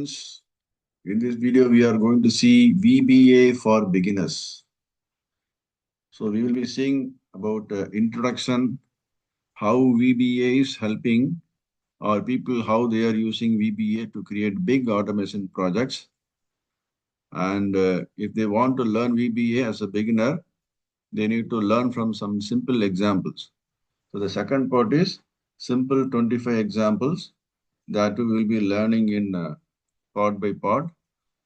students. In this video, we are going to see VBA for beginners. So we will be seeing about introduction, how VBA is helping or people, how they are using VBA to create big automation projects. And if they want to learn VBA as a beginner, they need to learn from some simple examples. So the second part is simple 25 examples that we will be learning in part by part.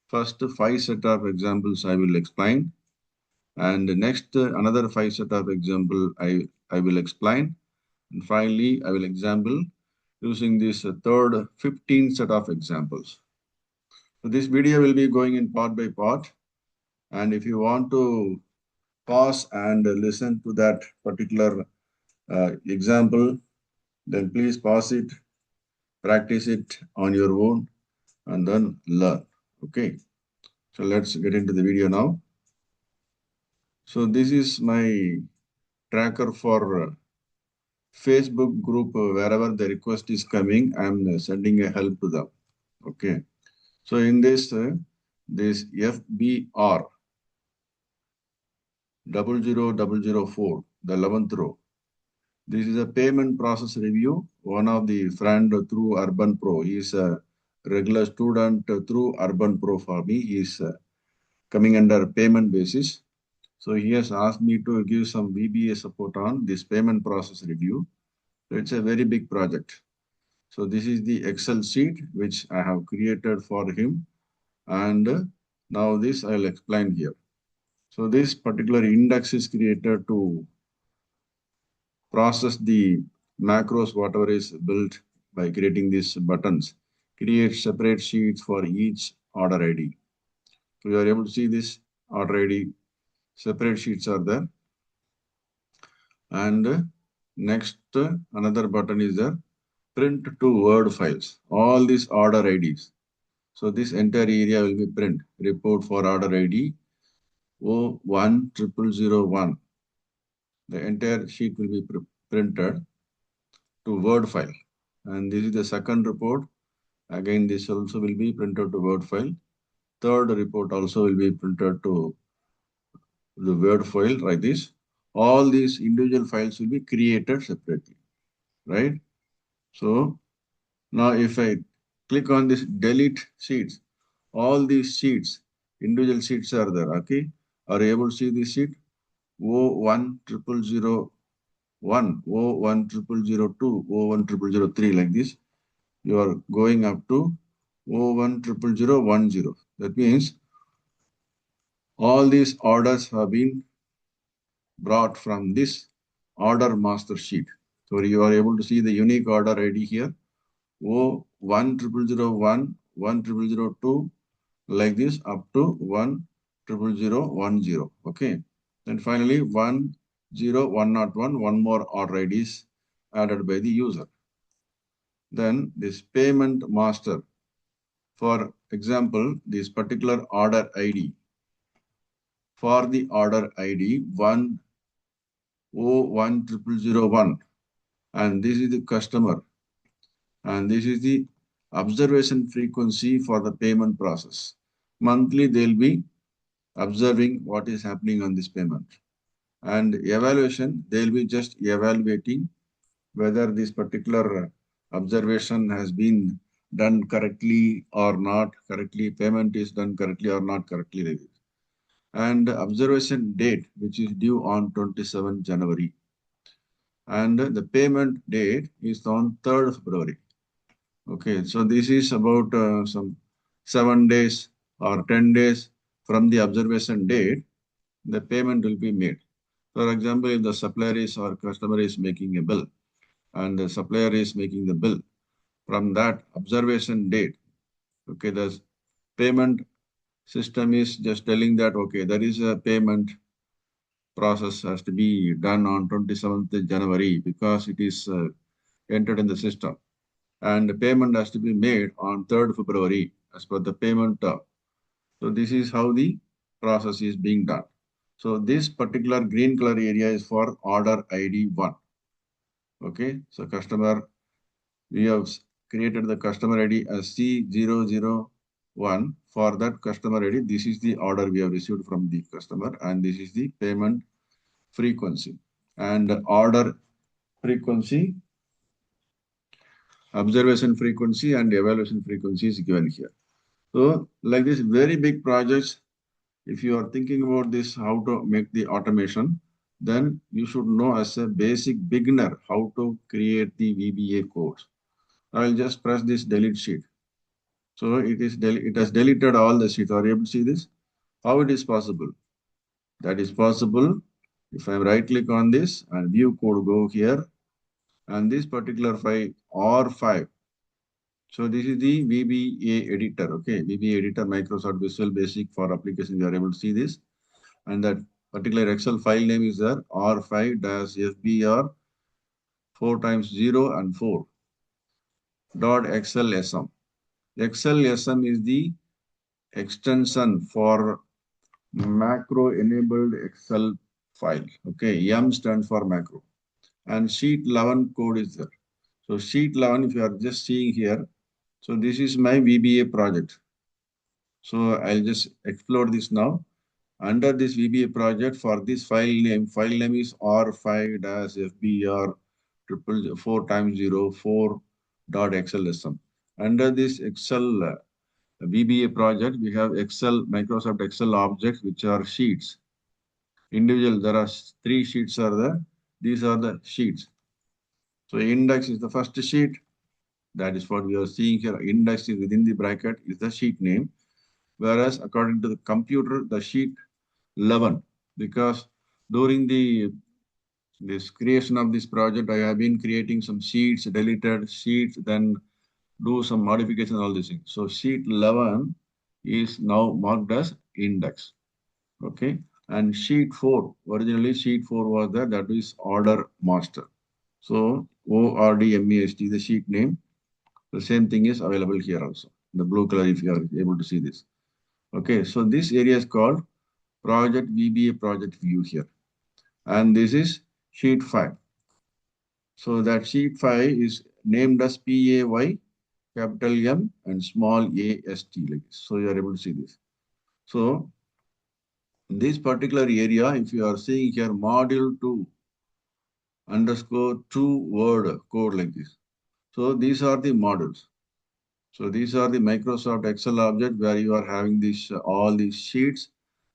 First, 5 set of examples I will explain. And next, another 5 set of example I will explain. And finally, I will example using this third 15 set of examples. So this video will be going in part by part. And if you want to pause and listen to that particular example, then please pause it, practice it on your own, and then learn. Okay. So let's get into the video now. So this is my tracker for Facebook group. Wherever the request is coming, I'm sending a help to them. Okay. So in this, this FBR 00004, the 11th row. This is a payment process review. One of the friend through Urban Pro. He is a regular student through Urban Pro for me. He is coming under payment basis. So he has asked me to give some VBA support on this payment process review. So it's a very big project. So this is the Excel sheet which I have created for him. And now this I'll explain here. So this particular index is created to process the macros, whatever is built by creating these buttons. Create separate sheets for each order ID. So you are able to see this order ID. Separate sheets are there. And next, another button is there. Print to Word files. All these order IDs. So this entire area will be print. Report for order ID 01001. The entire sheet will be printed to Word file. And this is the second report. Again, this also will be printed to Word file. Third report also will be printed to the Word file like this. All these individual files will be created separately, right? So now if I click on this delete sheets, all these sheets, individual sheets are there, okay? Are you able to see this sheet? 01001, 01002, 01003 like this. You are going up to 0101010. That means all these orders have been brought from this order master sheet. So you are able to see the unique order ID here. 01001, 10002, like this up to 10010. Okay. Then finally 10101, one more order ID is added by the user. Then this payment master. For example, this particular order ID. For the order ID 1010001, and this is the customer, and this is the observation frequency for the payment process. Monthly, they'll be observing what is happening on this payment. And evaluation, they'll be just evaluating whether this particular observation has been done correctly or not correctly, payment is done correctly or not correctly. And observation date, which is due on 27 January. And the payment date is on 3rd February. Okay, so this is about some 7 days or 10 days from the observation date, the payment will be made. For example, if the supplier is or customer is making a bill and the supplier is making the bill, from that observation date, okay, the payment system is just telling that, okay, there is a payment process has to be done on 27th January because it is entered in the system. And the payment has to be made on 3rd February as per the payment term. So this is how the process is being done. So this particular green color area is for order ID 1. Okay, so customer, we have created the customer ID as C00 one for that customer ID. This is the order we have received from the customer, and this is the payment frequency. And order frequency, observation frequency, and evaluation frequency is given here. So, like this very big projects, if you are thinking about this, how to make the automation, then you should know as a basic beginner how to create the VBA codes. I'll just press this delete sheet. So it has deleted all the sheets. Are you able to see this? How it is possible? That is possible if I right click on this and view code, go here, and this particular file R5. So this is the VBA editor. Okay, VBA editor, Microsoft Visual Basic for application. You are able to see this, and that particular Excel file name is there R5-FBR 4 times 0 and 4 dot XLSM. XLSM is the extension for macro enabled Excel file. Okay, M stands for macro. And sheet 11 code is there. So sheet 11, if you are just seeing here, so this is my VBA project. So I'll just explore this now. Under this VBA project, for this file name is R5-FBR triple 4 times 0 4 dot XLSM. Under this Excel VBA project, we have Excel, Microsoft Excel objects, which are sheets. Individual, there are 3 sheets are there. These are the sheets. So index is the first sheet. That is what we are seeing here. Index is within the bracket is the sheet name. Whereas according to the computer, the sheet 11, because during this creation of this project, I have been creating some sheets, deleted sheets, then do some modification, all these things. So sheet 11 is now marked as index. Okay. And sheet 4, originally sheet 4 was there, that is order master. So ORDMAST, the sheet name. The same thing is available here also. The blue color, if you are able to see this. Okay. So this area is called project VBA project view here. And this is sheet 5. So that sheet 5 is named as PAY, capital M and small AST like this. So you are able to see this. So this particular area, if you are seeing here, module 2 underscore 2 word code like this. So these are the modules. So these are the Microsoft Excel object where you are having this all these sheets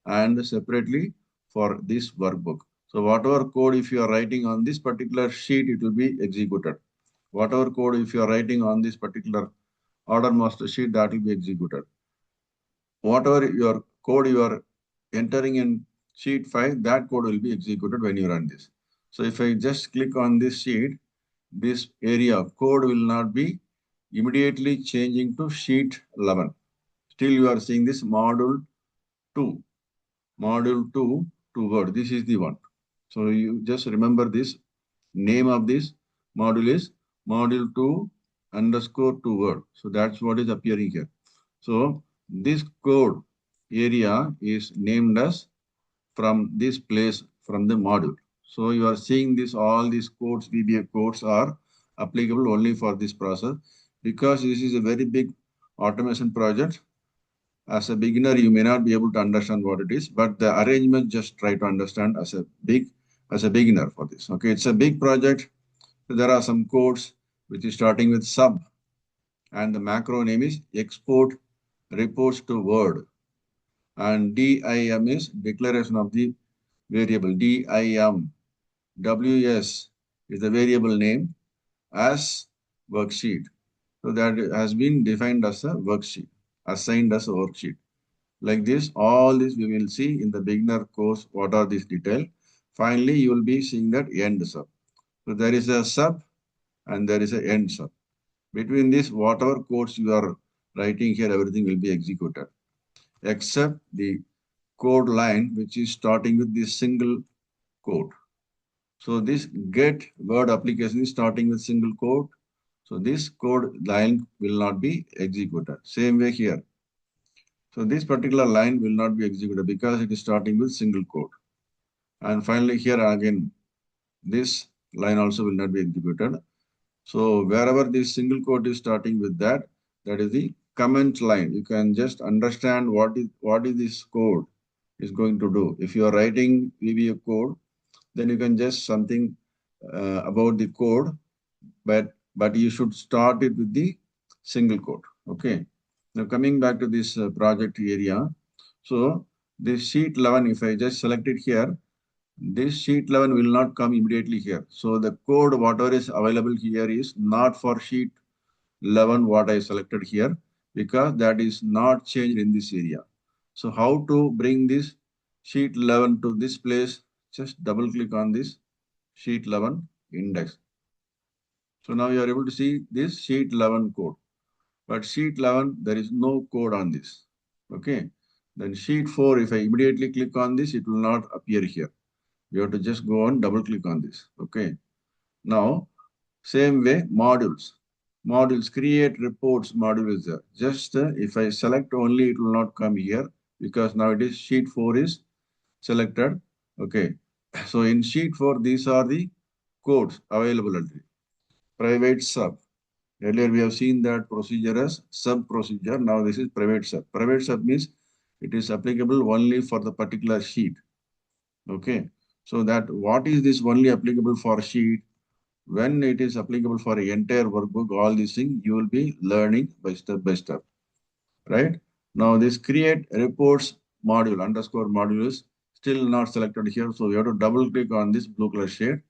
and separately for this workbook. So whatever code if you are writing on this particular sheet, it will be executed. Whatever code if you are writing on this particular order master sheet, that will be executed. Whatever your code you are entering in sheet 5, that code will be executed when you run this. So if I just click on this sheet, this area code will not be immediately changing to sheet 11. Still you are seeing this module 2. Module 2 to Word. This is the one. So you just remember this name of this module is module 2 underscore to Word. So that's what is appearing here. So this code area is named as from this place from the module. So you are seeing this, all these codes, VBA codes are applicable only for this process because this is a very big automation project. As a beginner, you may not be able to understand what it is, but the arrangement just try to understand as a beginner for this. Okay, it's a big project. There are some codes which is starting with sub, and the macro name is export reports to Word, and DIM is declaration of the variable. DIM WS is the variable name as worksheet. So that has been defined as a worksheet, assigned as a worksheet. Like this, all this we will see in the beginner course, what are these details. Finally, you will be seeing that end sub. So there is a sub and there is a end sub. Between this, whatever codes you are writing here, everything will be executed, except the code line, which is starting with this single code. So this get word application is starting with single code. So this code line will not be executed. Same way here. So this particular line will not be executed because it is starting with single code. And finally here again, this line also will not be executed. So wherever this single code is starting with that, that is the comment line. You can just understand what is this code is going to do. If you are writing VBA code, then you can just something about the code, but you should start it with the single code. Okay. Now coming back to this project area. So this sheet 11, if I just select it here, this sheet 11 will not come immediately here. So the code, whatever is available here is not for sheet 11, what I selected here, because that is not changed in this area. So how to bring this sheet 11 to this place? Just double click on this sheet 11 index. So now you are able to see this sheet 11 code. But sheet 11, there is no code on this. Okay. Then sheet 4, if I immediately click on this, it will not appear here. You have to just go and double click on this. Okay. Now, same way, modules. Modules, create reports module is there. Just if I select only, it will not come here because now it is sheet 4 is selected. Okay. So in sheet 4, these are the codes available already. Private sub. Earlier we have seen that procedure as sub procedure. Now this is private sub. Private sub means it is applicable only for the particular sheet. Okay. So that what is this only applicable for sheet? When it is applicable for an entire workbook, all these things you will be learning by step. Right? Now this create reports module underscore module is still not selected here. So you have to double click on this blue color shade.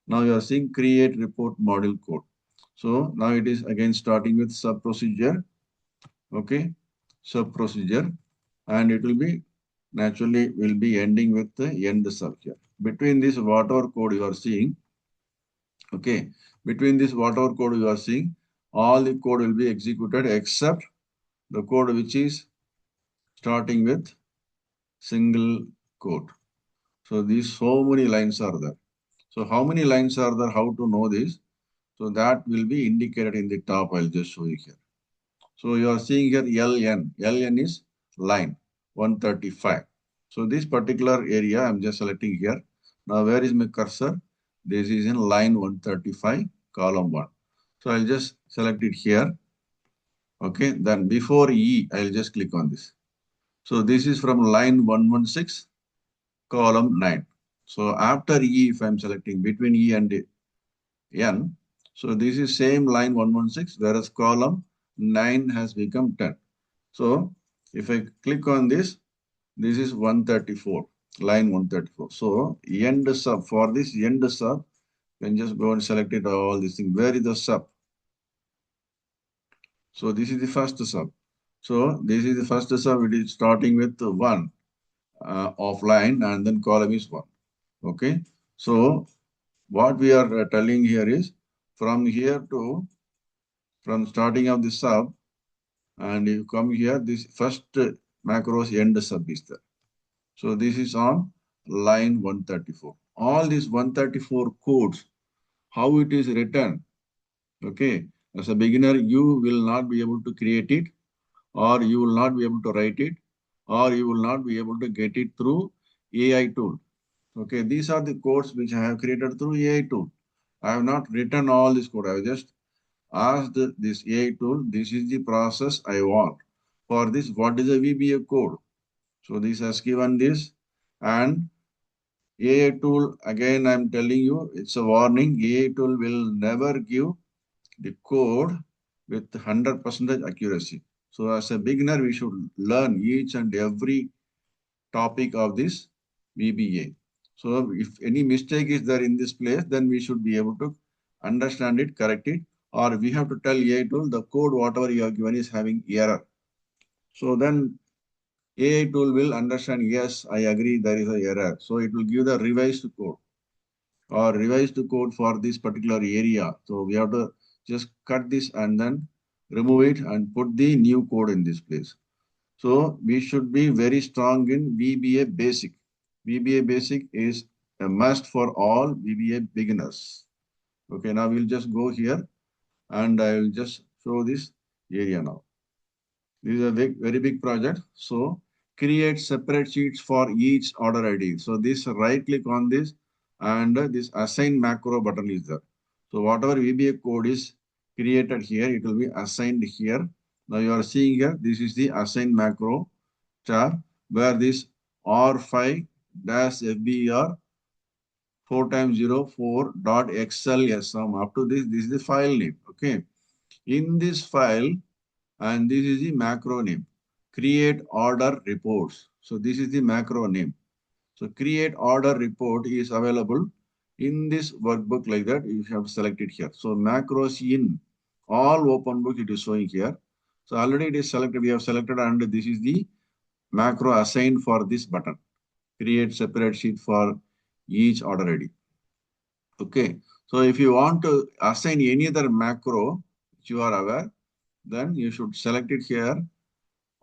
Now you are seeing create report module code. So now it is again starting with sub procedure. Okay. Sub procedure. And it will be naturally will be ending with the end sub here. Between this whatever code you are seeing, okay, between this whatever code you are seeing, all the code will be executed except the code which is starting with single quote. So these so many lines are there. So how many lines are there? How to know this? So that will be indicated in the top. I'll just show you here. So you are seeing here LN. LN is line 135. So this particular area I'm just selecting here. Now where is my cursor? This is in line 135, column 1. So I'll just select it here. Okay. Then before E, I'll just click on this. So this is from line 116, column 9. So after E, if I'm selecting between E and N, so this is same line 116, whereas column 9 has become 10. So if I click on this, this is 134, line 134. So end sub, for this end sub, you can just go and select it all these things. Where is the sub? So this is the first sub. So this is the first sub, it is starting with 1 offline and then column is 1. Okay. So what we are telling here is from here to, from starting of the sub, and you come here, this first macros end sub is there. So this is on line 134. All these 134 codes, how it is written, okay, as a beginner, you will not be able to create it, or you will not be able to write it, or you will not be able to get it through AI tool. Okay, these are the codes which I have created through AI tool. I have not written all this code. I have just asked this AI tool, this is the process I want. For this, what is a VBA code? So this has given this, and AI tool, again, I'm telling you, it's a warning. AI tool will never give the code with 100% accuracy. So as a beginner, we should learn each and every topic of this VBA. So if any mistake is there in this place, then we should be able to understand it, correct it, or we have to tell AI tool the code, whatever you have given is having error. So then AI tool will understand, yes, I agree, there is an error. So it will give the revised code or revised code for this particular area. So we have to just cut this and then remove it and put the new code in this place. So we should be very strong in VBA basic. VBA basic is a must for all VBA beginners. Okay, now we'll just go here and I will just show this area now. This is a very big project. So create separate sheets for each order ID. So this right click on this and this assign macro button is there. So whatever VBA code is created here, it will be assigned here. Now you are seeing here, this is the assign macro char where this R5 dash FBR 4 times 0 4 dot XLSM up to this is the file name. Okay. In this file, and this is the macro name, create order reports. So this is the macro name. So create order report is available in this workbook like that. You have to select it here. So macros in all open book it is showing here. So already it is selected. We have selected and this is the macro assigned for this button. Create separate sheet for each order ID. Okay. So if you want to assign any other macro which you are aware, then you should select it here.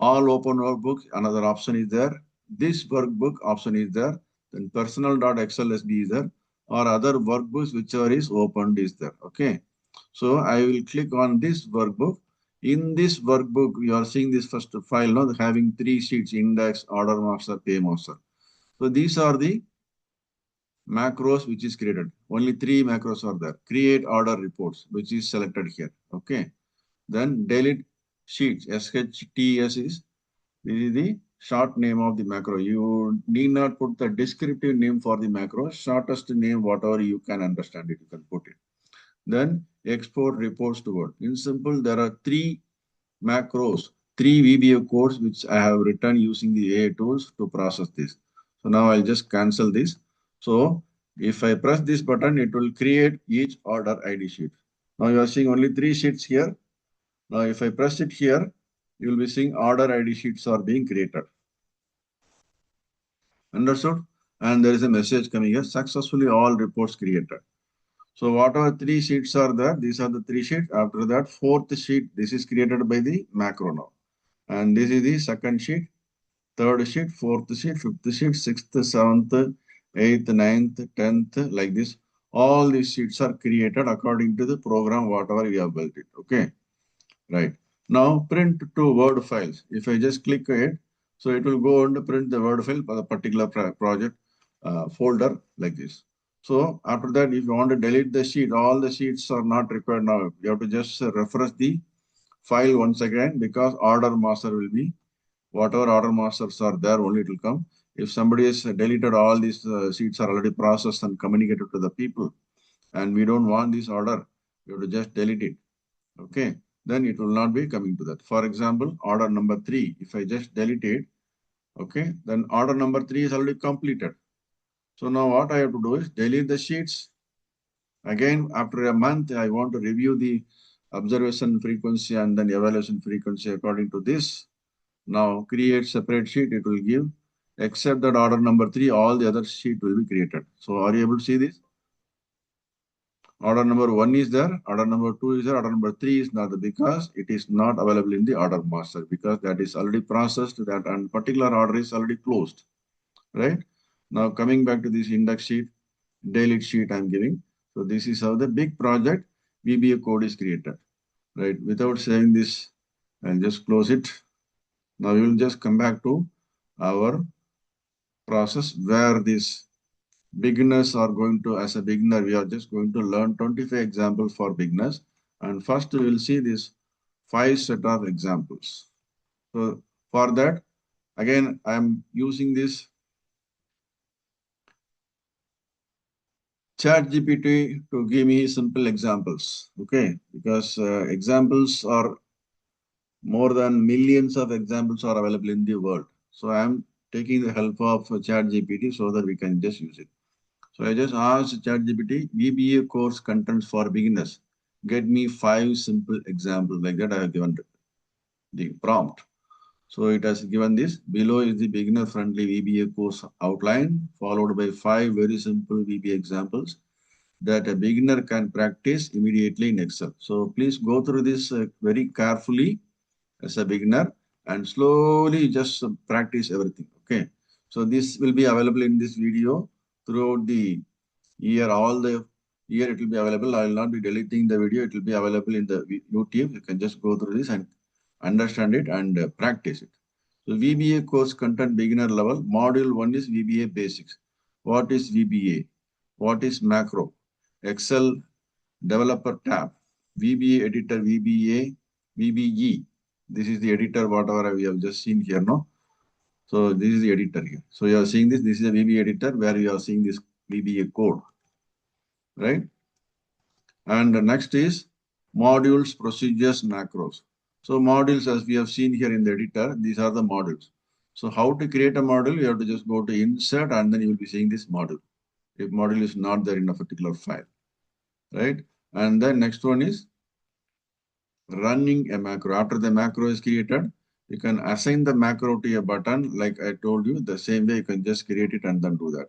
All open workbooks, another option is there. This workbook option is there. Then personal.xlsb is there. Or other workbooks, whichever is opened is there. Okay. So I will click on this workbook. In this workbook, you are seeing this first file now having 3 sheets: index, order master, pay master. So these are the macros which is created. Only 3 macros are there. Create order reports, which is selected here. Okay. Then delete sheets. SHTS is this is the short name of the macro. You need not put the descriptive name for the macro. Shortest name, whatever you can understand it, you can put it. Then export reports to Word. In simple, there are 3 macros, 3 VBA codes which I have written using the AI tools to process this. So now I'll just cancel this. So if I press this button, it will create each order ID sheet. Now you are seeing only 3 sheets here. Now if I press it here, you will be seeing order ID sheets are being created. Understood? And there is a message coming here, successfully all reports created. So whatever 3 sheets are there, these are the 3 sheets. After that, 4th sheet, this is created by the macro now. And this is the 2nd sheet, 3rd sheet, 4th sheet, 5th sheet, 6th, 7th, 8th, 9th, 10th, like this. All these sheets are created according to the program, whatever we have built it. Okay. Right. Now print to Word files. If I just click it, so it will go and print the Word file for the particular project folder like this. So after that, if you want to delete the sheet, all the sheets are not required now. You have to just refresh the file once again because order master will be, whatever order masters are there, only it will come. If somebody has deleted all these sheets are already processed and communicated to the people, and we don't want this order, you have to just delete it. Okay, then it will not be coming to that. For example, order number 3, if I just delete it, okay, then order number 3 is already completed. So now what I have to do is delete the sheets. Again, after a month, I want to review the observation frequency and then evaluation frequency according to this. Now create separate sheet, it will give, except that order number 3, all the other sheet will be created. So are you able to see this? Order number 1 is there, order number 2 is there, order number 3 is not there because it is not available in the order master because that is already processed, that and particular order is already closed, right? Now coming back to this index sheet, delete sheet I'm giving. So this is how the big project VBA code is created, right? Without saying this, I'll just close it. Now we will just come back to our process where this beginners are going to, as a beginner, we are just going to learn 25 examples for beginners. And first we will see this 5 set of examples. So for that, again, I'm using this ChatGPT to give me simple examples. Okay, because examples are more than millions of examples are available in the world. So I'm taking the help of ChatGPT so that we can just use it. So I just asked ChatGPT, VBA course contents for beginners. Get me 5 simple examples. Like that I have given the prompt. So it has given this. Below is the beginner-friendly VBA course outline, followed by 5 very simple VBA examples that a beginner can practice immediately in Excel. So please go through this very carefully as a beginner and slowly just practice everything. Okay. So this will be available in this video throughout the year, all the year it will be available. I will not be deleting the video. It will be available in the YouTube. You can just go through this and understand it and practice it. So VBA course content beginner level. Module 1 is VBA basics. What is VBA? What is macro? Excel developer tab. VBA editor, VBA, VBE. This is the editor, whatever we have just seen here, no? So this is the editor here. So you are seeing this. This is a VBA editor where you are seeing this VBA code, right? And the next is modules, procedures, macros. So modules, as we have seen here in the editor, these are the modules. So how to create a module? You have to just go to insert and then you will be seeing this module. If module is not there in a particular file, right? And then next one is running a macro. After the macro is created, you can assign the macro to a button. Like I told you, the same way you can just create it and then do that.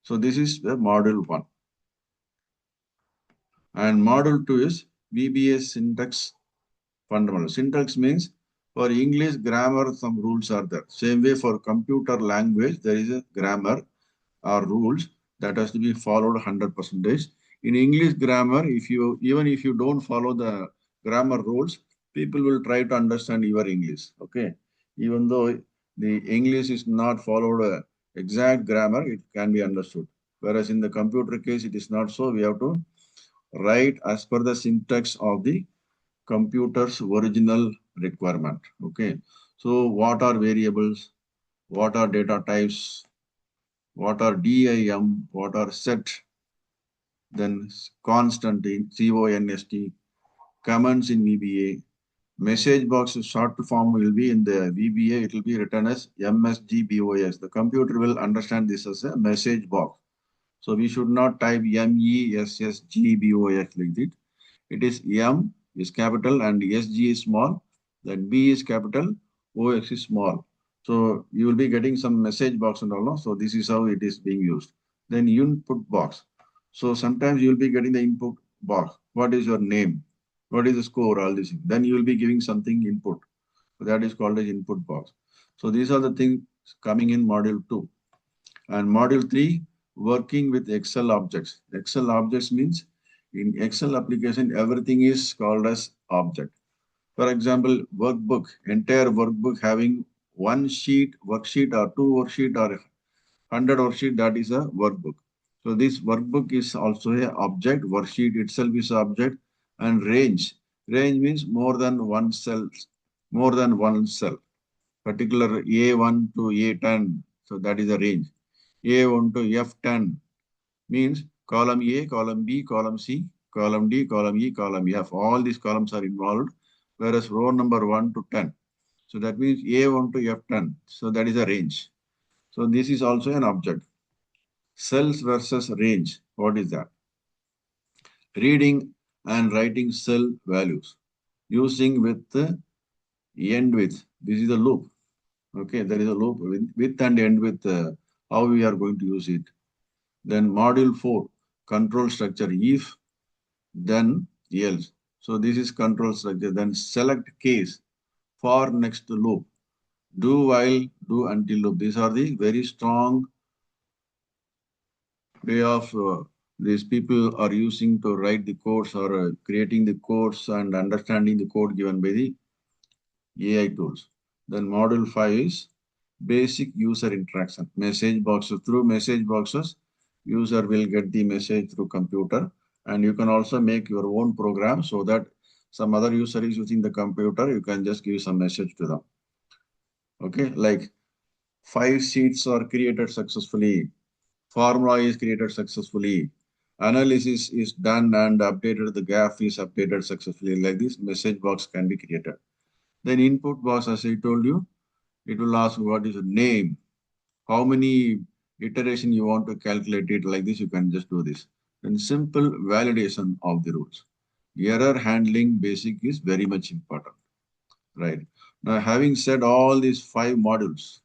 So this is the module 1. And module 2 is VBA syntax fundamental. Syntax means for English grammar, some rules are there. Same way for computer language, there is a grammar or rules that has to be followed 100%. In English grammar, even if you don't follow the grammar rules, people will try to understand your English. Okay, even though the English is not followed exact grammar, it can be understood. Whereas in the computer case, it is not so. We have to write as per the syntax of the computer's original requirement. Okay, so what are variables? What are data types? What are DIM? What are set? Then constant in CONST, comments in VBA. Message box short form will be in the VBA, it will be written as MSGBOS. The computer will understand this as a message box. So we should not type MESSGBOS like this. It is M is capital and SG is small, then B is capital, OX is small. So you will be getting some message box and all. So this is how it is being used. Then input box. So sometimes you will be getting the input box. What is your name? What is the score? All these things. Then you will be giving something input. So that is called as input box. So these are the things coming in module 2. And module 3, working with Excel objects. Excel objects means in Excel application, everything is called as object. For example, workbook, entire workbook having one sheet, worksheet or two worksheet or 100 worksheet, that is a workbook. So this workbook is also a object, worksheet itself is object, and range. Range means more than one cell, more than one cell. Particular A1 to A10, so that is a range. A1 to F10 means column A, column B, column C, column D, column E, column F. All these columns are involved, whereas row number 1 to 10. So that means A1 to F10. So that is a range. So this is also an object. Cells versus range. What is that? Reading and writing cell values using with the end with. This is a loop. Okay, there is a loop with and end with how we are going to use it. Then module 4, control structure, if, then, else. So this is control structure. Then select case, for next loop, do while, do until loop. These are the very strong way of these people are using to write the codes or creating the codes and understanding the code given by the AI tools. Then module 5 is basic user interaction. Message boxes. Through message boxes, user will get the message through computer. And you can also make your own program so that some other user is using the computer, you can just give some message to them. Okay, like 5 sheets are created successfully. Formula is created successfully. Analysis is done and updated. The graph is updated successfully. Like this, message box can be created. Then input box, as I told you, it will ask what is the name, how many iteration you want to calculate it. Like this, you can just do this. Then simple validation of the rules. Error handling basic is very much important, right? Now, having said all these 5 modules,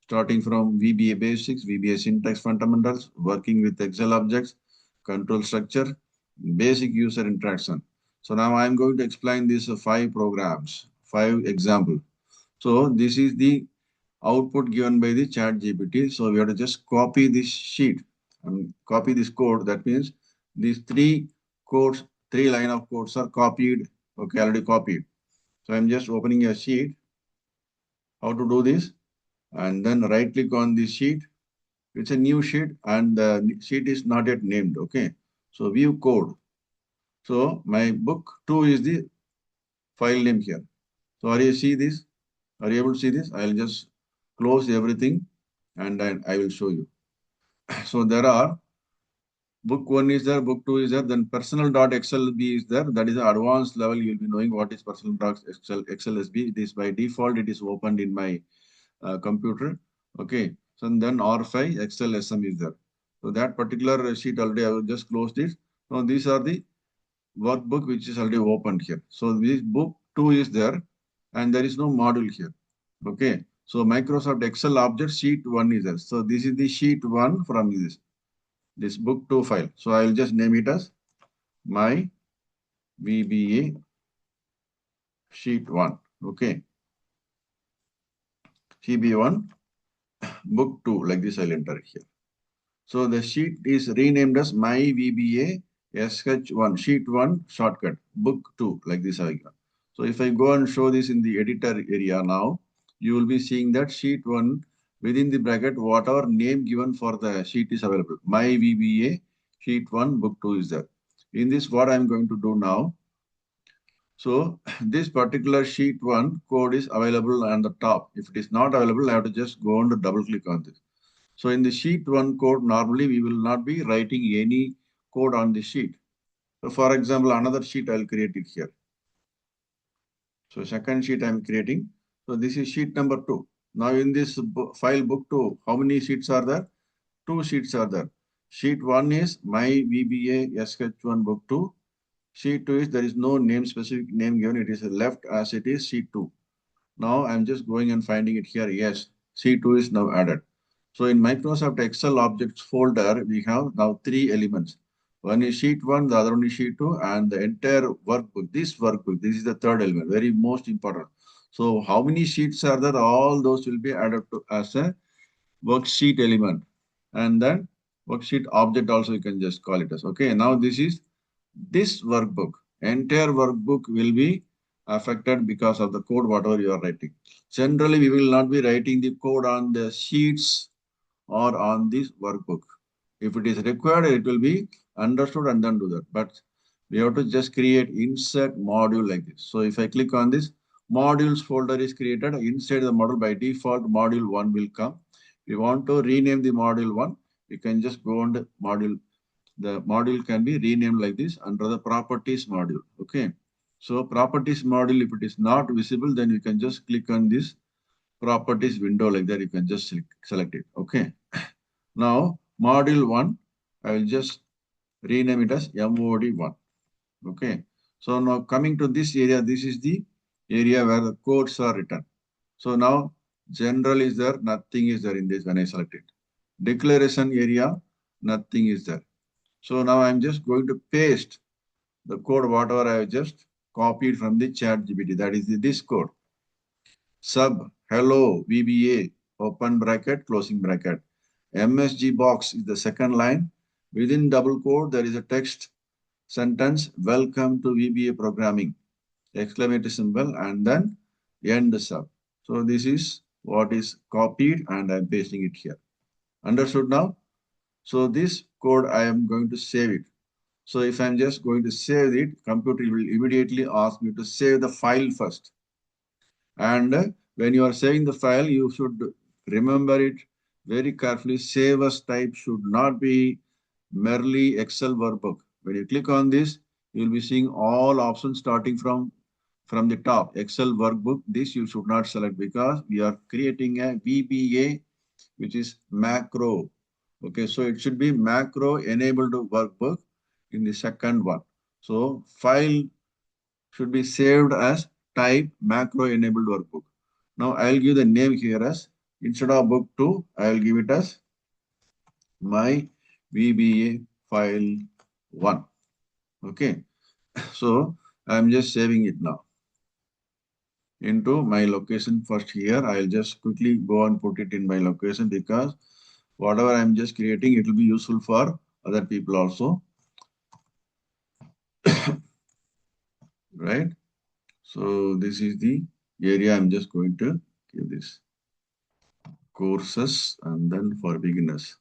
starting from VBA basics, VBA syntax fundamentals, working with Excel objects, control structure, basic user interaction. So now I'm going to explain these 5 programs, 5 examples. So this is the output given by the chat GPT. So we have to just copy this sheet and copy this code. That means these 3 codes, 3 line of codes are copied. Okay, already copied. So I'm just opening a sheet. How to do this? And then right click on this sheet. It's a new sheet and the sheet is not yet named. Okay. So view code. So my book 2 is the file name here. So are you see this? Are you able to see this? I'll just close everything and I will show you. So there are book one is there, book two is there, then personal.xlb is there. That is the advanced level. You'll be knowing what is personal.xlsb. It is by default, it is opened in my computer. Okay. So then R5 Excel SM is there. So that particular sheet already I will just close this. Now these are the workbook which is already opened here. So this book two is there and there is no module here. Okay. So Microsoft Excel object sheet one is there. So this is the sheet one from this book two file. So I will just name it as my VBA sheet one. Okay. CB1 book two, like this I'll enter here. So the sheet is renamed as my VBA SH1 sheet one shortcut book two, like this I got. So if I go and show this in the editor area now, you will be seeing that sheet one within the bracket, whatever name given for the sheet is available. My VBA sheet one book two is there. In this, what I'm going to do now. So this particular sheet one code is available on the top. If it is not available, I have to just go and double click on this. So in the sheet one code, normally we will not be writing any code on the sheet. So for example, another sheet I'll create it here. So second sheet I'm creating. So this is sheet number two. Now in this file book two, how many sheets are there? Two sheets are there. Sheet one is my VBA SH1 book two. Sheet two is there is no name specific name given. It is left as it is sheet two. Now I'm just going and finding it here. Yes, C2 is now added. So in Microsoft Excel objects folder, we have now three elements. One is sheet one, the other one is sheet two, and the entire workbook. This workbook, this is the third element, very most important. So how many sheets are there? All those will be added to as a worksheet element. And then worksheet object also you can just call it as. Okay, now this is this workbook. Entire workbook will be affected because of the code, whatever you are writing. Generally, we will not be writing the code on the sheets or on this workbook. If it is required, it will be understood and then do that. But we have to just create insert module like this. So if I click on this, modules folder is created. Inside the module, by default, module one will come. If we want to rename the module one, we can just go on the module. The module can be renamed like this under the properties module. Okay. So properties module, if it is not visible, then you can just click on this properties window like that. You can just select it. Okay. Now, module 1, I will just rename it as MOD1. Okay. So now coming to this area, this is the area where the codes are written. So now general is there, nothing is there in this when I select it. Declaration area, nothing is there. So now I'm just going to paste the code, whatever I have just copied from the chat GPT. That is this code. Sub, hello, VBA, open bracket, closing bracket. MSG box is the second line. Within double quote, there is a text sentence, welcome to VBA programming, exclamation symbol, and then end sub. So this is what is copied and I'm pasting it here. Understood now? So this code, I am going to save it. So if I'm just going to save it, computer will immediately ask me to save the file first. And when you are saving the file, you should remember it very carefully. Save as type should not be merely Excel workbook. When you click on this, you will be seeing all options starting from the top. Excel workbook, this you should not select because we are creating a VBA, which is macro. Okay, so it should be macro enabled workbook in the second one. So file should be saved as type macro enabled workbook. Now I'll give the name here as, instead of book 2, I'll give it as my VBA file 1. Okay. So I'm just saving it now into my location first here. I'll just quickly go and put it in my location because whatever I'm just creating, it will be useful for other people also. Right? So this is the area I'm just going to give this courses and then for beginners.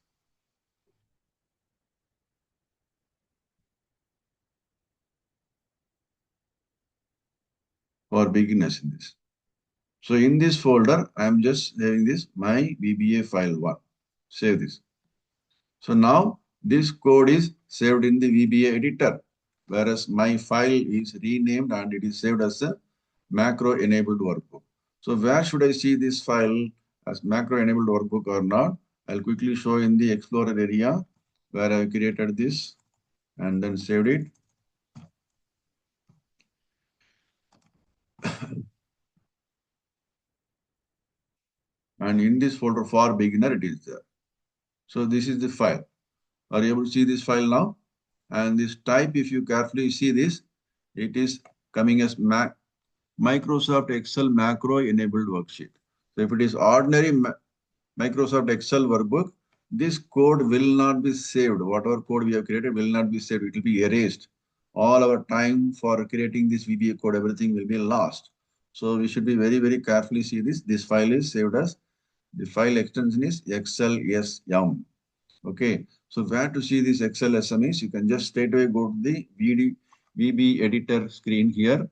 For beginners in this. So in this folder, I am just saving this my VBA file 1. Save this. So now this code is saved in the VBA editor, whereas my file is renamed and it is saved as a macro enabled workbook. So where should I see this file as macro enabled workbook or not? I'll quickly show in the Explorer area where I created this and then saved it. And in this folder for beginner, it is there. So this is the file. Are you able to see this file now? And this type, if you carefully see this, it is coming as Microsoft Excel macro enabled worksheet. So if it is ordinary Microsoft Excel workbook, this code will not be saved. Whatever code we have created will not be saved. It will be erased. All our time for creating this VBA code, everything will be lost. So we should be very, very carefully see this. This file is saved as, the file extension is XLSM. Okay. So where to see this XLSM is, you can just straight away go to the VB editor screen here.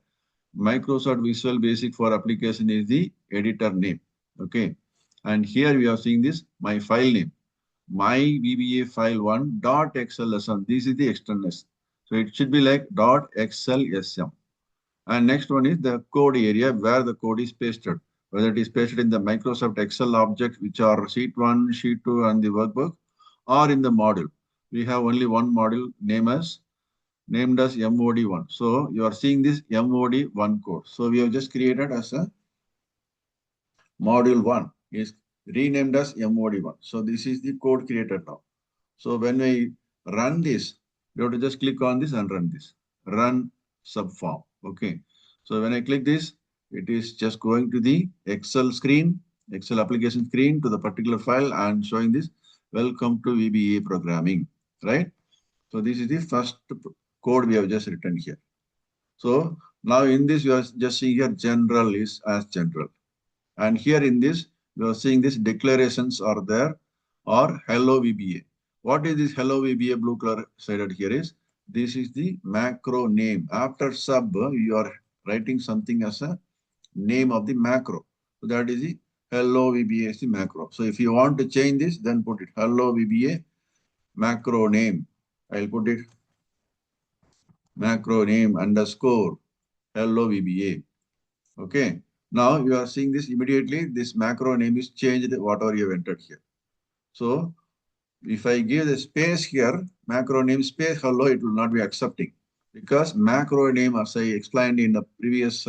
Microsoft Visual Basic for application is the editor name. Okay. And here we are seeing this, my file name, my VBA file 1 dot XLSM. This is the external. So it should be like dot XLSM. And next one is the code area where the code is pasted. Whether it is pasted in the Microsoft Excel objects, which are sheet 1, sheet 2, and the workbook, or in the module. We have only one module named as MOD1. So you are seeing this MOD1 code. So we have just created as a module 1 is renamed as MOD1. So this is the code created now. So when we run this, you have to just click on this and run this. Run subform. Okay. So when I click this, it is just going to the Excel screen, Excel application screen to the particular file and showing this, welcome to VBA programming, right? So this is the first code we have just written here. So now in this, you are just seeing here general is as general. And here in this, you are seeing these declarations are there or hello VBA. What is this hello VBA blue color shaded here is, this is the macro name. After sub, you are writing something as a name of the macro. So that is the hello VBA is the macro. So if you want to change this, then put it hello VBA macro name. I'll put it macro name underscore hello VBA. Okay. Now you are seeing this immediately. This macro name is changed whatever you have entered here. So if I give the space here, macro name space hello, it will not be accepting because macro name, as I explained in the previous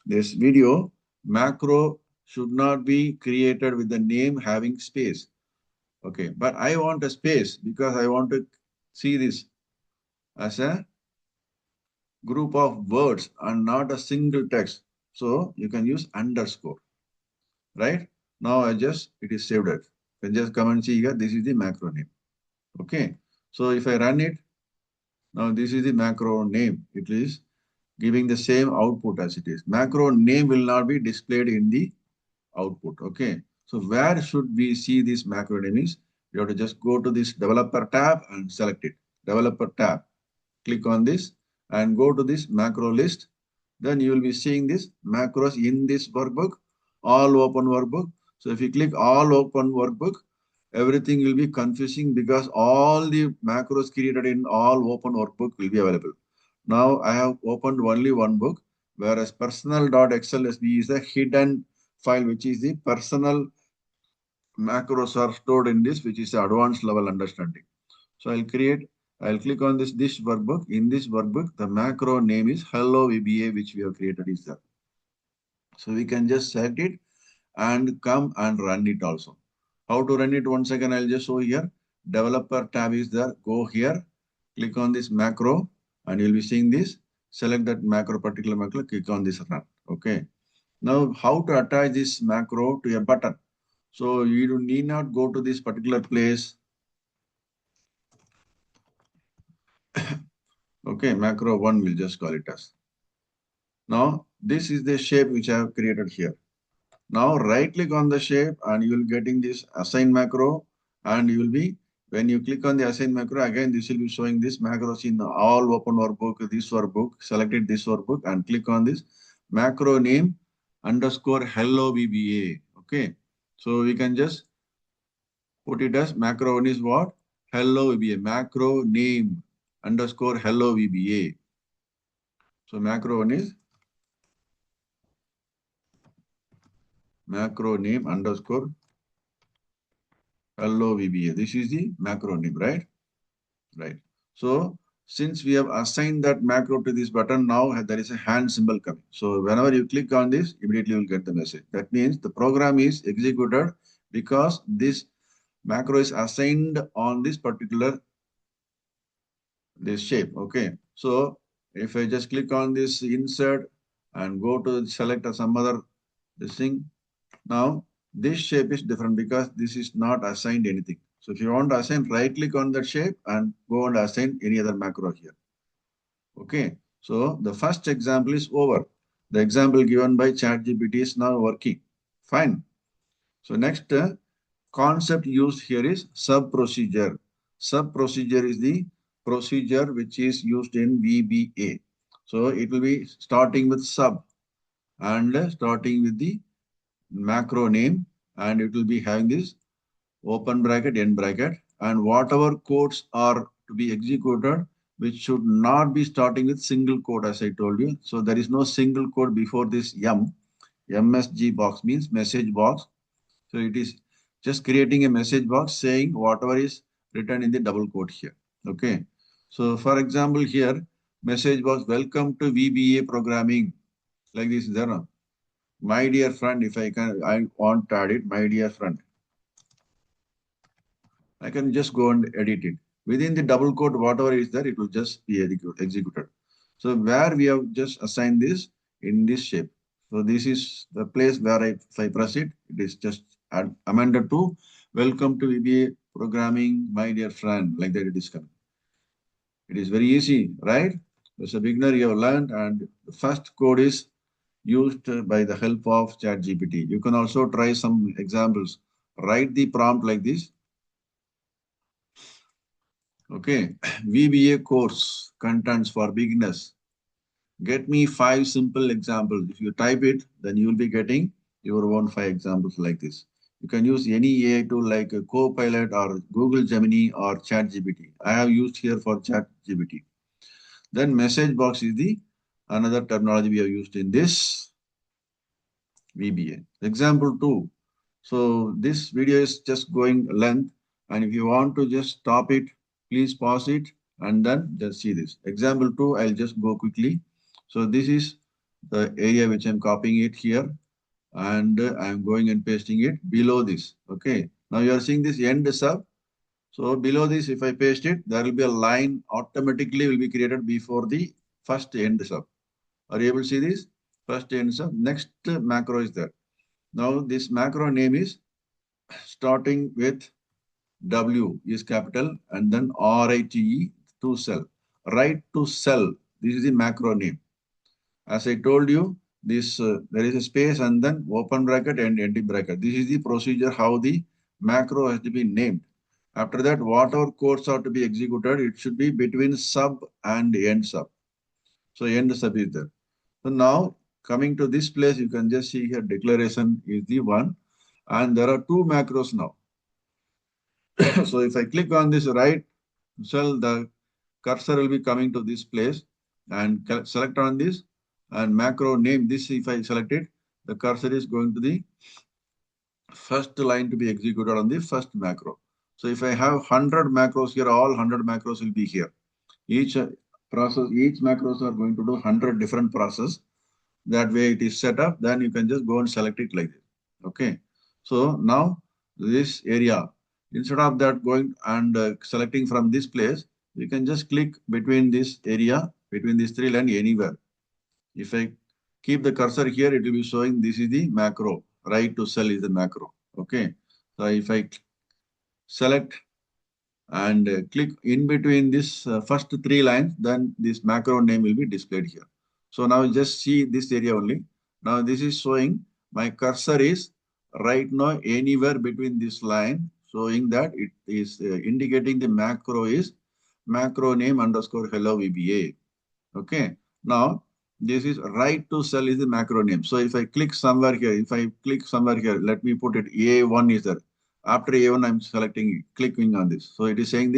this video, macro should not be created with the name having space. Okay, but I want a space because I want to see this as a group of words and not a single text. So you can use underscore, right? Now it is saved as. You can just come and see here, this is the macro name. Okay. So if I run it, now this is the macro name. It is giving the same output as it is. Macro name will not be displayed in the output. Okay. So where should we see this macro name is? You have to just go to this developer tab and select it. Developer tab. Click on this and go to this macro list. Then you will be seeing this macros in this workbook, all open workbook. So if you click all open workbook, everything will be confusing because all the macros created in all open workbook will be available. Now I have opened only one book, whereas personal.xlsb is a hidden file, which is the personal macros are stored in this, which is advanced level understanding. So I'll click on this workbook. In this workbook, the macro name is hello VBA, which we have created is there. So we can just select it and come and run it also. How to run it? Once again, I'll just show here. Developer tab is there. Go here, click on this macro, and you'll be seeing this. Select that macro, particular macro, click on this run. Okay. Now, how to attach this macro to a button? So you need not go to this particular place. Okay, macro 1 we'll just call it as. Now, this is the shape which I have created here. Now, right click on the shape and you will getting this assign macro, and you will be, when you click on the assign macro, again, this will be showing this macros in all open workbook, this workbook, selected this workbook and click on this macro name underscore hello VBA. Okay. So we can just put it as macro one is what? Hello VBA. Macro name underscore hello VBA. So macro one is macro name underscore hello VBA. This is the macro name, right? Right. So since we have assigned that macro to this button, now there is a hand symbol coming. So whenever you click on this, immediately you will get the message. That means the program is executed because this macro is assigned on this particular this shape. Okay. So if I just click on this insert and go to select some other this thing, now this shape is different because this is not assigned anything. So if you want to assign, right click on that shape and go and assign any other macro here. Okay. So the first example is over. The example given by ChatGPT is now working. Fine. So next concept used here is sub procedure. Sub procedure is the procedure which is used in VBA. So it will be starting with sub and starting with the macro name, and it will be having this open bracket, end bracket, and whatever codes are to be executed, which should not be starting with single code as I told you. So there is no single code before this MSG box means message box. So it is just creating a message box saying whatever is written in the double quote here. Okay. So for example here, message box, welcome to VBA programming. Like this is there. No? My dear friend, if I can, I want to add it, my dear friend. I can just go and edit it. Within the double quote, whatever is there, it will just be executed. So where we have just assigned this in this shape. So this is the place where if I press it, it is just amended to welcome to VBA programming, my dear friend, like that it is coming. It is very easy, right? As a beginner, you have learned, and the first code is used by the help of ChatGPT. You can also try some examples. Write the prompt like this. Okay, VBA course contents for beginners. Get me 5 simple examples. If you type it, then you will be getting your own 5 examples like this. You can use any AI tool like a Copilot or Google Gemini or ChatGPT. I have used here for ChatGPT. Then message box is the another terminology we have used in this VBA. Example 2. So this video is just going length, and if you want to just stop it, please pause it and then just see this. Example 2, I'll just go quickly. So this is the area which I'm copying it here, and I'm going and pasting it below this. Okay. Now you are seeing this end sub. So below this, if I paste it, there will be a line automatically will be created before the first end sub. Are you able to see this? First end sub. Next macro is there. Now this macro name is starting with W is capital and then RITE to sell. Right to sell. This is the macro name. As I told you, this there is a space and then open bracket and empty bracket. This is the procedure how the macro has to be named. After that, whatever codes are to be executed, it should be between sub and end sub. So end sub is there. So now coming to this place, you can just see here declaration is the one, and there are 2 macros now. So if I click on this right cell, the cursor will be coming to this place and select on this and macro name this. If I select it, the cursor is going to the first line to be executed on the first macro. So if I have 100 macros here, all 100 macros will be here. Each process, each macros are going to do 100 different process. That way it is set up. Then you can just go and select it like this. Okay. So now this area, instead of that going and selecting from this place, we can just click between this area, between these 3 lines anywhere. If I keep the cursor here, it will be showing this is the macro. Right to sell is the macro. Okay. So if I select and click in between this first 3 lines, then this macro name will be displayed here. So now just see this area only. Now this is showing my cursor is right now anywhere between this line, showing that it is indicating the macro is macro name underscore hello VBA. Okay. Now This is right to cell is the macro name. So if I click somewhere here, let me put it A1 is there. After A1, I'm selecting, clicking on this. So it is saying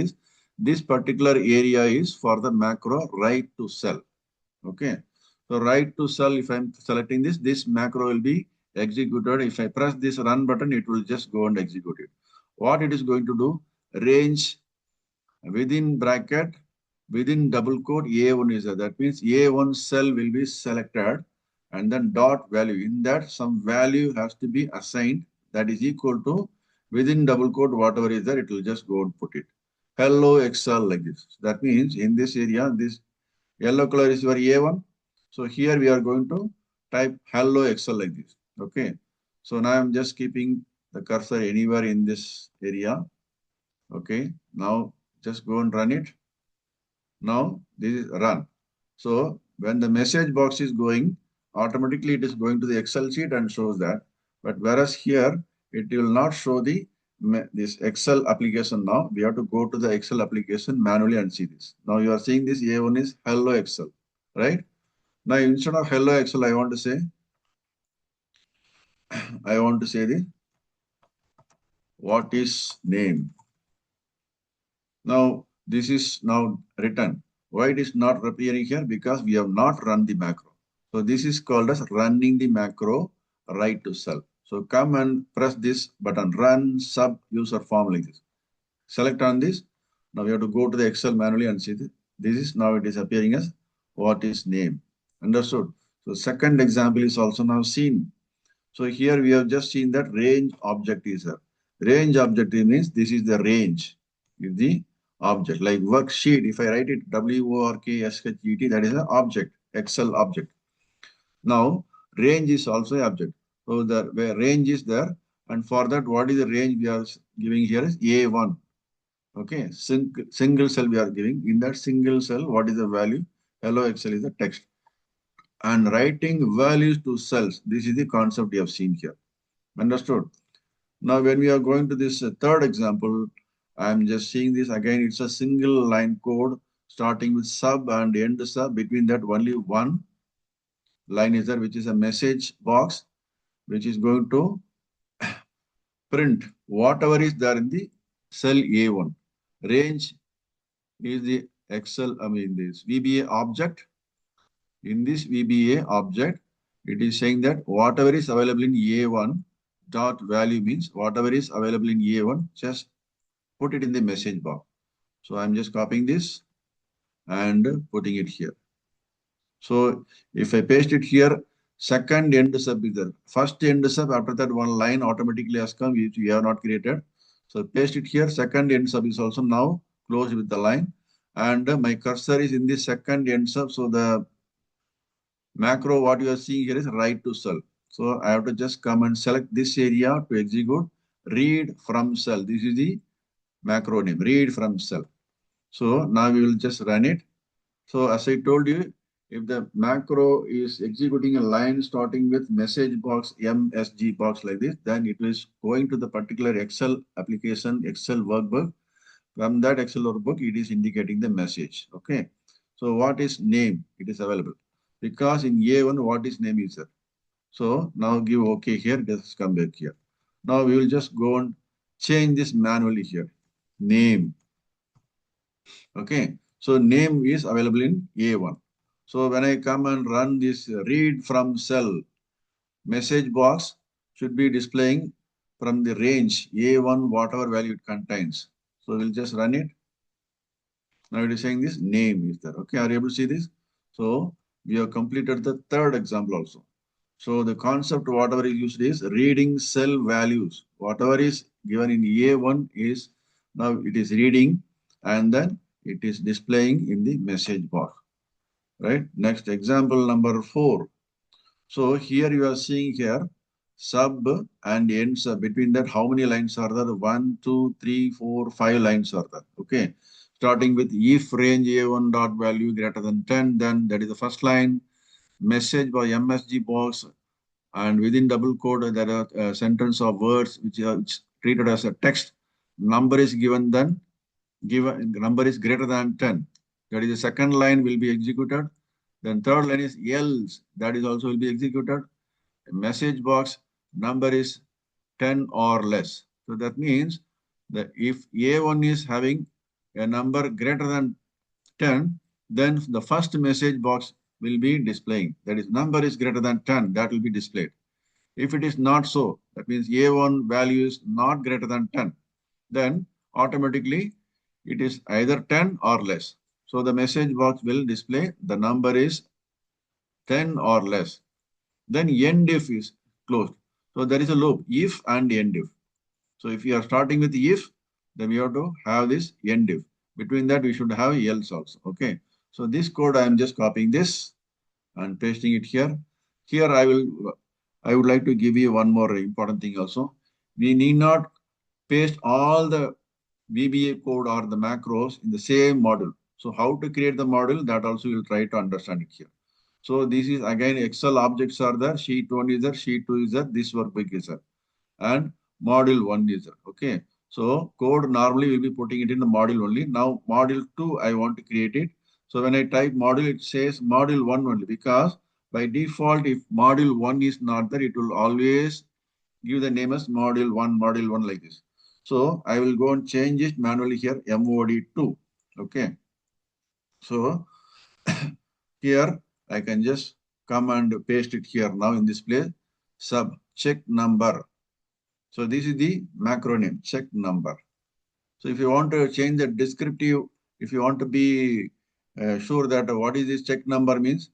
this particular area is for the macro right to cell. Okay. So right to cell, if I'm selecting this macro will be executed. If I press this run button, it will just go and execute it. What it is going to do? Range within bracket, within double quote, A1 is there. That means A1 cell will be selected and then dot value. In that, some value has to be assigned that is equal to within double quote, whatever is there, it will just go and put it. Hello Excel like this. That means in this area, this yellow color is your A1. So here we are going to type hello Excel like this. Okay. So now I'm just keeping the cursor anywhere in this area. Okay. Now just go and run it. Now this is run. So when the message box is going, automatically it is going to the Excel sheet and shows that. But whereas here, it will not show this Excel application now. We have to go to the Excel application manually and see this. Now you are seeing this A1 is hello Excel, right? Now instead of hello Excel, I want to say the what is name. Now, this is now written. Why it is not appearing here? Because we have not run the macro. So this is called as running the macro right to cell. So come and press this button, run sub user form like this. Select on this. Now we have to go to the Excel manually and see this. This is now it is appearing as what is name. Understood? So second example is also now seen. So here we have just seen that range object is there. Range object means this is the range. Is the object. Like worksheet, if I write it WORKSHET, that is an object, Excel object. Now, range is also an object. So the where range is there, and for that, what is the range we are giving here is A1. Okay, single cell we are giving. In that single cell, what is the value? Hello Excel is the text. And writing values to cells. This is the concept we have seen here. Understood? Now, when we are going to this third example, I'm just seeing this again. It's a single line code starting with sub and end sub. Between that, only one line is there, which is a message box, which is going to print whatever is there in the cell A1. Range is the this VBA object. In this VBA object, it is saying that whatever is available in A1 dot value means whatever is available in A1, just put it in the message box. So I'm just copying this and putting it here. So if I paste it here, second end sub is there. First end sub, after that one line automatically has come, which we have not created. So paste it here. Second end sub is also now closed with the line. And my cursor is in the second end sub. So the macro, what you are seeing here is right to cell. So I have to just come and select this area to execute read from cell. This is the macro name, read from cell. So now we will just run it. So as I told you, if the macro is executing a line starting with message box, MSG box like this, then it is going to the particular Excel application, Excel workbook. From that Excel workbook, it is indicating the message. Okay. So what is name? It is available. Because in A1, what is name is there? So now give OK here, just come back here. Now we will just go and change this manually here. Name. Okay. So name is available in A1. So when I come and run this read from cell, message box should be displaying from the range A1, whatever value it contains. So we'll just run it. Now it is saying this name is there. Okay. Are you able to see this? So we have completed the third example also. So the concept, whatever is used is reading cell values. Whatever is given in A1 is now it is reading and then it is displaying in the message box. Right? Next example number 4. So here you are seeing here sub and end sub. Between that, how many lines are there? 1, 2, 3, 4, 5 lines are there. Okay. Starting with if range A1 dot value greater than 10, then that is the first line. Message by MSG box, and within double quote there are a sentence of words which are treated as a text. Number is given, then given number is greater than 10. That is the second line will be executed. Then third line is else, that is also will be executed. Message box number is 10 or less. So that means that if A1 is having a number greater than 10, then the first message box will be displaying. That is, number is greater than 10, that will be displayed. If it is not so, that means A1 value is not greater than 10, then automatically it is either 10 or less. So the message box will display the number is 10 or less. Then end if is closed. So there is a loop, if and end if. So if you are starting with if, then we have to have this end if. Between that, we should have else also. Okay. So this code, I am just copying this and pasting it here. Here I would like to give you one more important thing also. We need not paste all the VBA code or the macros in the same module. So how to create the module, that also we'll try to understand it here. So this is again Excel objects are there, sheet 1 is there, sheet 2 is there, this workbook is there, and module 1 is there. Okay. So code normally we'll be putting it in the module only. Now module 2 I want to create it. So when I type module, it says module 1 only, because by default if module 1 is not there, it will always give the name as module 1 like this. So I will go and change it manually here, mod2. Okay. So here I can just come and paste it here now in this place. Sub check number. So this is the macro name, check number. So if you want to change the descriptive, if you want to be sure that what is this check number means,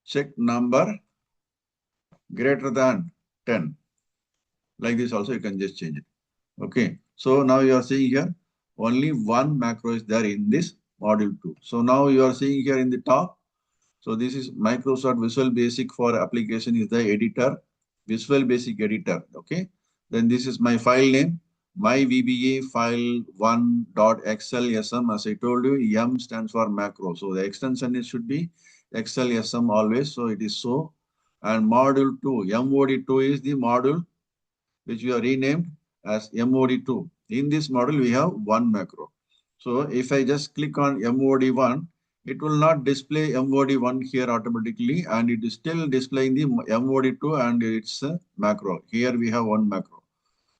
check number greater than 10. Like this also you can just change it. Okay. So now you are seeing here only one macro is there in this module 2. So now you are seeing here in the top. So this is Microsoft Visual Basic for application is the editor, Visual Basic editor. Okay. Then this is my file name, my VBA file 1.xlsm. As I told you, M stands for macro. So the extension is should be XLSM always. So it is so. And module 2, MOD2 is the module which we have renamed as MOD2. In this model, we have one macro. So if I just click on MOD1, it will not display MOD1 here automatically, and it is still displaying the MOD2 and its macro. Here we have one macro.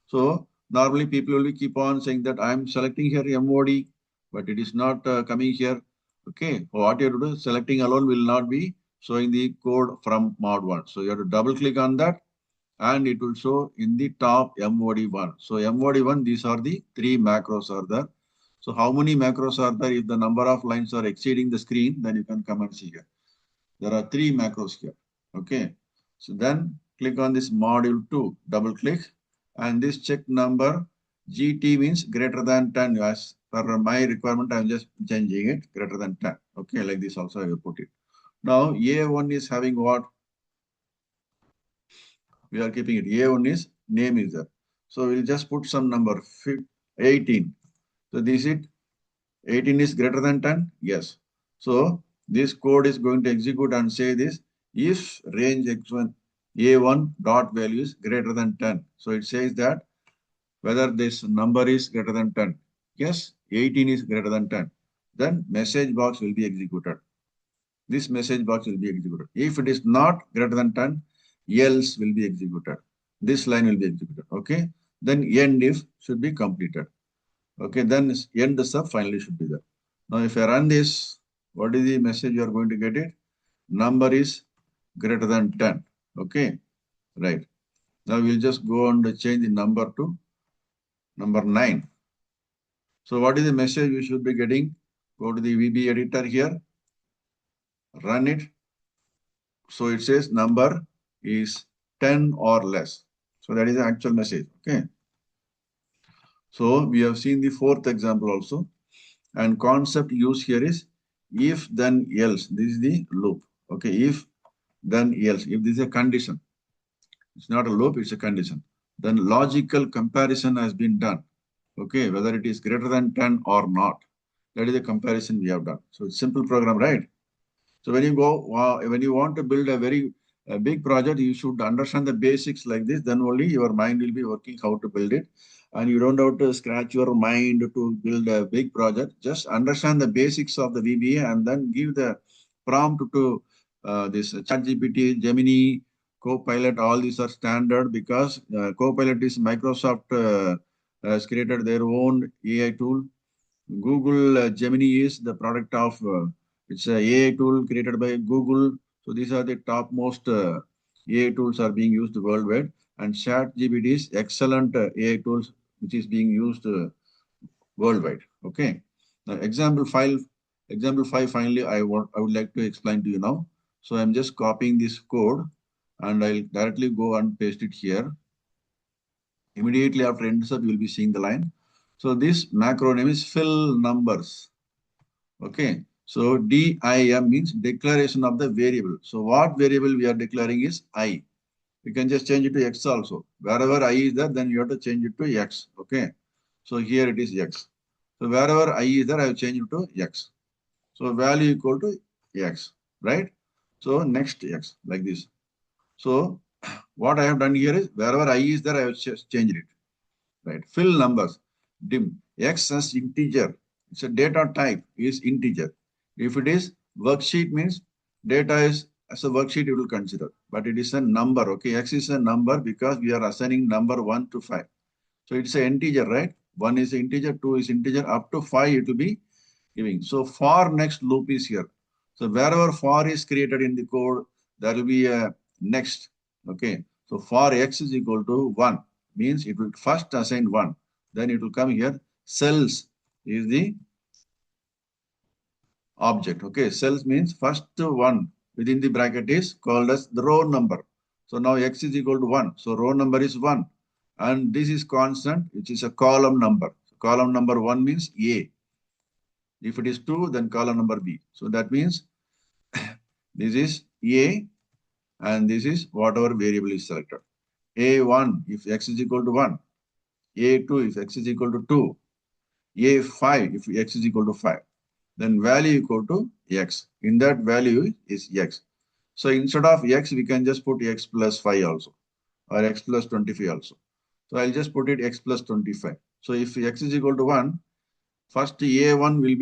So normally people will keep on saying that I'm selecting here MOD, but it is not coming here. Okay, what you have to do, selecting alone will not be showing the code from mod 1. So you have to double click on that, and it will show in the top MOD1. So MOD1, these are the three macros are there. So how many macros are there? If the number of lines are exceeding the screen, then you can come and see here. There are three macros here. Okay. So then click on this module 2, double click, and this check number GT means greater than 10. As per my requirement, I'm just changing it greater than 10. Okay, like this also I will put it. Now A1 is having what? We are keeping it. A1 is name is there. So we'll just put some number 18. So this is 18 is greater than 10? Yes. So this code is going to execute and say this if range x1 A1 dot value is greater than 10. So it says that whether this number is greater than 10. Yes, 18 is greater than 10. Then message box will be executed. This message box will be executed. If it is not greater than 10, else will be executed. This line will be executed. Okay. Then end if should be completed. Okay. Then end sub finally should be there. Now, if I run this, what is the message you are going to get it? Number is greater than 10. Okay. Right. Now we'll just go and change the number to number 9. So what is the message we should be getting? Go to the VB editor here, run it. So it says number is 10 or less. So that is the actual message. Okay. So we have seen the fourth example also. And concept used here is if then else. This is the loop. Okay. If then else. If this is a condition. It's not a loop, it's a condition. Then logical comparison has been done. Okay. Whether it is greater than 10 or not. That is the comparison we have done. So it's simple program, right? So when you go, when you want to build a big project, you should understand the basics like this. Then only your mind will be working how to build it. And you don't have to scratch your mind to build a big project. Just understand the basics of the VBA and then give the prompt to this ChatGPT, Gemini, Copilot, all these are standard because Copilot is Microsoft has created their own AI tool. Google Gemini is the product of it's a AI tool created by Google. So these are the topmost AI tools are being used worldwide. And ChatGPT is excellent AI tools which is being used worldwide. Okay. Now example 5 finally I would like to explain to you now. So I'm just copying this code and I'll directly go and paste it here. Immediately after insert, you will be seeing the line. So this macro name is fill numbers. Okay. So DIM means declaration of the variable. So what variable we are declaring is I. You can just change it to X also. Wherever I is there, then you have to change it to X. Okay. So here it is X. So wherever I is there, I have changed it to X. So value equal to X, right? So next X like this. So what I have done here is wherever I is there, I have changed it. Right. Fill numbers. Dim. X as integer. It's a data type is integer. If it is worksheet means data is as a worksheet you will consider. But it is a number. Okay. X is a number because we are assigning number 1 to 5. So it's an integer, right? 1 is integer, 2 is integer, up to 5 it will be giving. So for next loop is here. So wherever for is created in the code, there will be a next. Okay. So for x is equal to 1 means it will first assign 1. Then it will come here. Cells is the object. Okay. Cells means first one within the bracket is called as the row number. So now x is equal to 1. So row number is 1. And this is constant, which is a column number. So column number 1 means A. If it is 2, then column number B. So that means this is A and this is whatever variable is selected. A1 if x is equal to 1. A2 if x is equal to 2. A5 if x is equal to 5. Then value equal to x. In that value is x. So instead of x, we can just put x plus 5 also or x plus 25 also. So I'll just put it x plus 25. So if x is equal to 1, first A1 will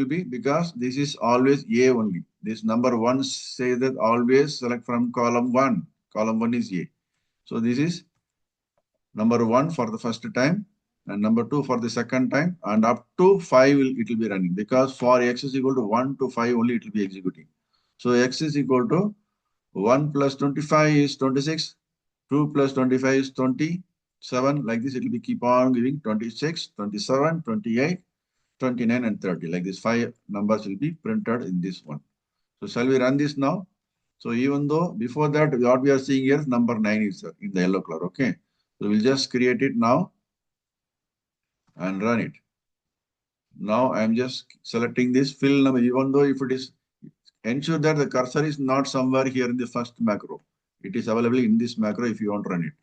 be because this is always A only. This number 1 says that always select from column 1. Column 1 is A. So this is number 1 for the first time and number 2 for the second time and up to 5 it will be running because for x is equal to 1 to 5 only it will be executing. So x is equal to 1 plus 25 is 26. 2 plus 25 is 27. Like this it will be keep on giving 26, 27, 28. 29 and 30. Like this, 5 numbers will be printed in this one. So shall we run this now? So even though before that, what we are seeing here, number 9 is in the yellow color. Okay. So we'll just create it now and run it. Now I'm just selecting this fill number, even though if it is, ensure that the cursor is not somewhere here in the first macro. It is available in this macro if you want to run it.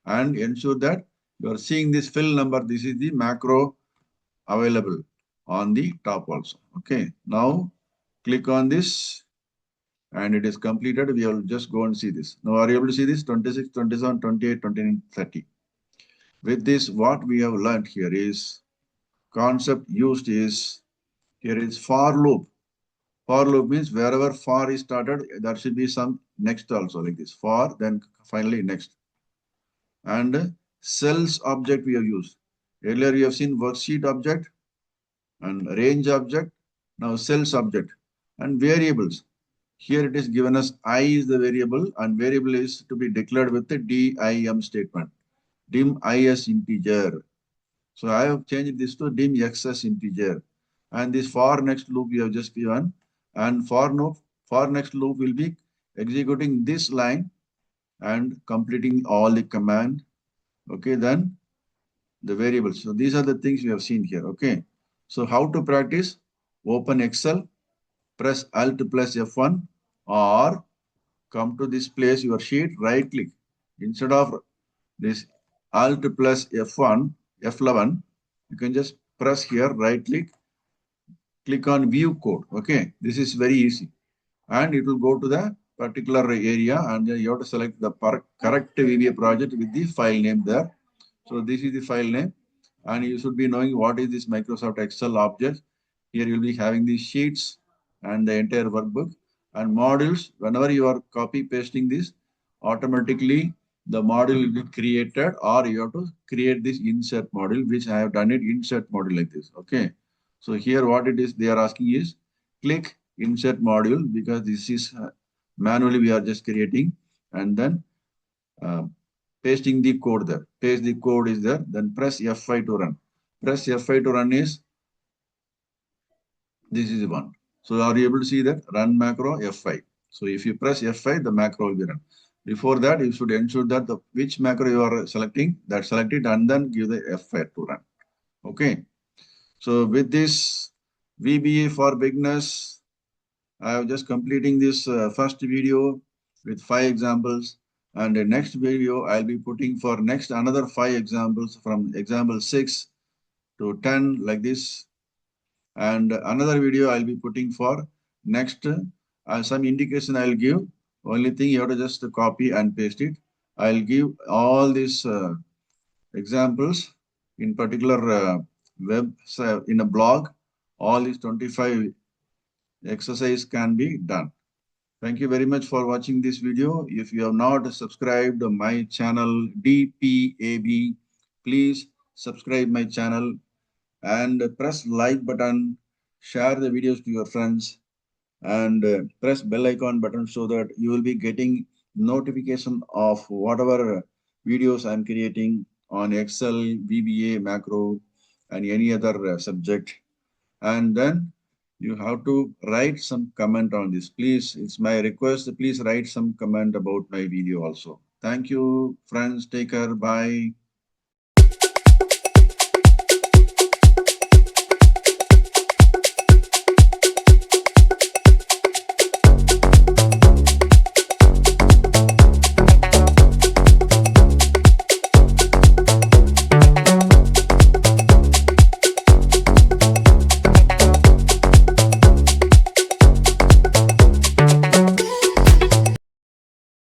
And ensure that you are seeing this fill number. This is the macro available on the top also. Okay. Now click on this and it is completed. We will just go and see this. Now are you able to see this? 26, 27, 28, 29, 30. With this, what we have learned here is concept used is here is for loop. For loop means wherever for is started, there should be some next also like this. For, then finally next. And cells object we have used. Earlier you have seen worksheet object and range object, now cells object and variables. Here it is given as I is the variable and variable is to be declared with the dim statement. Dim I as integer. So I have changed this to dim x as integer. And this for next loop we have just given. And for next loop will be executing this line and completing all the command. Okay, then the variables. So these are the things we have seen here. Okay. So how to practice? Open Excel, press Alt plus F1 or come to this place, your sheet, right click. Instead of this Alt plus F1, F11, you can just press here, right click on view code. Okay. This is very easy. And it will go to the particular area and then you have to select the correct VBA project with the file name there. So this is the file name. And you should be knowing what is this Microsoft Excel object. Here you'll be having these sheets. and the entire workbook. And modules, whenever you are copy pasting this, automatically the module will be created, or you have to create this insert module, which I have done it insert module like this. Okay. So here what it is they are asking is click insert module, because this is manually we are just creating, and then uh, pasting the code there. Paste the code is there, then press F5 to run. Press F5 to run is this is one. So are you able to see that? Run macro F5. So if you press F5, the macro will be run. Before that, you should ensure that the which macro you are selecting, that select it and then give the F5 to run. Okay. So with this VBA for beginners, I am just completing this first video with 5 examples. And the next video, I'll be putting for next another 5 examples from example 6 to 10 like this. And another video I'll be putting for next some indication I'll give. Only thing you have to just copy and paste it. I'll give all these examples in particular web in a blog. All these 25 exercise can be done. Thank you very much for watching this video. If you have not subscribed my channel DPAB, please subscribe my channel and press like button, share the videos to your friends, and press bell icon button so that you will be getting notification of whatever videos I'm creating on Excel, VBA, macro, and any other subject. And then you have to write some comment on this. Please, it's my request, please write some comment about my video also. Thank you, friends. Take care. Bye.